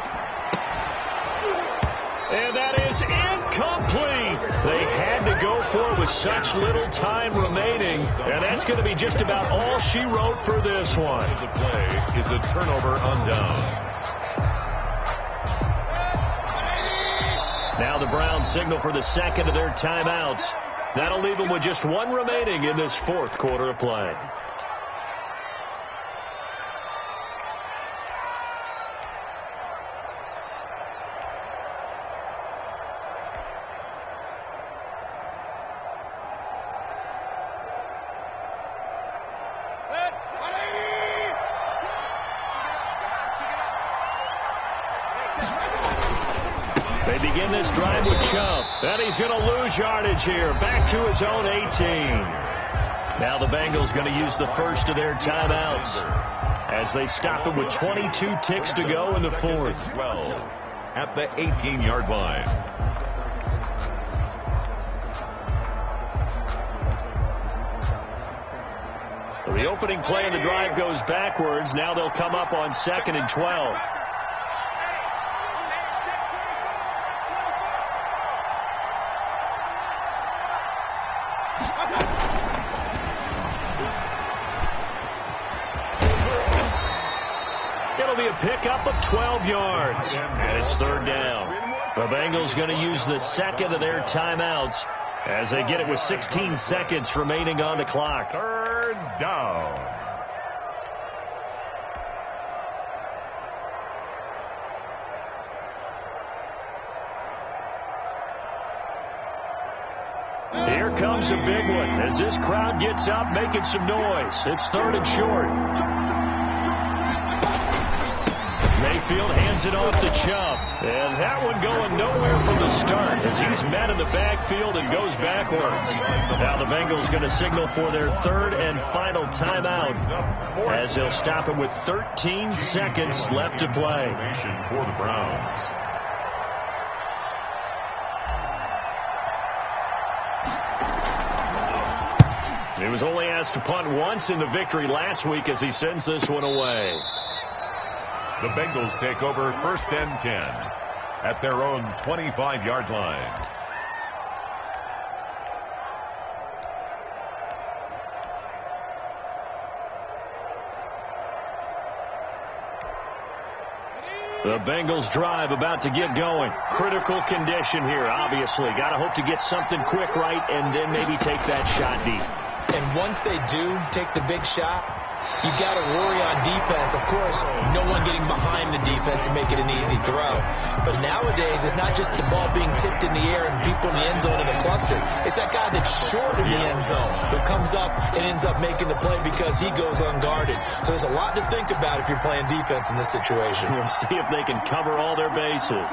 And that is incomplete. They had to go for it with such little time remaining. And that's going to be just about all she wrote for this one. The play is a turnover on downs. Now the Browns signal for the 2nd of their timeouts. That'll leave them with just 1 remaining in this 4th quarter of play. They begin this drive with Chubb. And he's going to lose yardage here. Back to his own 18. Now the Bengals going to use the first of their timeouts as they stop it with 22 ticks to go in the fourth. 12 at the 18-yard line. So the opening play of the drive goes backwards. Now they'll come up on 2nd and 12. It'll be a pickup of 12 yards. And it's 3rd down. The Bengals going to use the second of their timeouts as they get it with 16 seconds remaining on the clock. 3rd down. Here comes a big one as this crowd gets up making some noise. It's 3rd and short. Mayfield hands it off to Chubb. And that one going nowhere from the start as he's met in the backfield and goes backwards. Now the Bengals going to signal for their 3rd and final timeout as they'll stop it with 13 seconds left to play. For the Browns. He was only asked to punt once in the victory last week as he sends this one away. The Bengals take over 1st and 10 at their own 25-yard line. The Bengals drive about to get going. Critical condition here, obviously. Got to hope to get something quick right and then maybe take that shot deep. And once they do take the big shot, you've got to worry on defense. Of course, no one getting behind the defense and make it an easy throw. But nowadays, it's not just the ball being tipped in the air and people in the end zone in a cluster. It's that guy that's short of the end zone who comes up and ends up making the play because he goes unguarded. So there's a lot to think about if you're playing defense in this situation. We'll see if they can cover all their bases.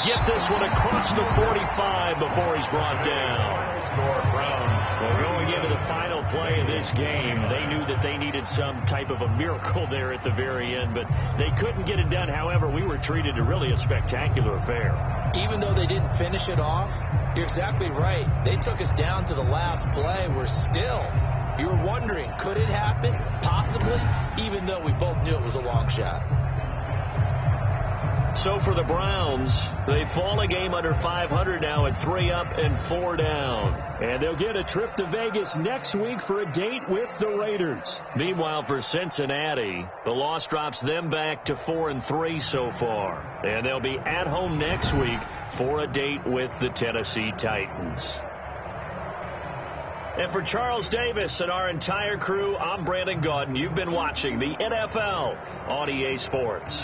Get this one across the 45 before he's brought down. Well, going into the final play of this game, they knew that they needed some type of a miracle there at the very end, but they couldn't get it done. However, we were treated to really a spectacular affair. Even though they didn't finish it off, you're exactly right. They took us down to the last play. You were wondering, could it happen? Possibly, even though we both knew it was a long shot. So for the Browns, they fall a game under 500 now at 3 up and 4 down. And they'll get a trip to Vegas next week for a date with the Raiders. Meanwhile, for Cincinnati, the loss drops them back to 4-3 so far. And they'll be at home next week for a date with the Tennessee Titans. And for Charles Davis and our entire crew, I'm Brandon Gaudin. You've been watching the NFL on EA Sports.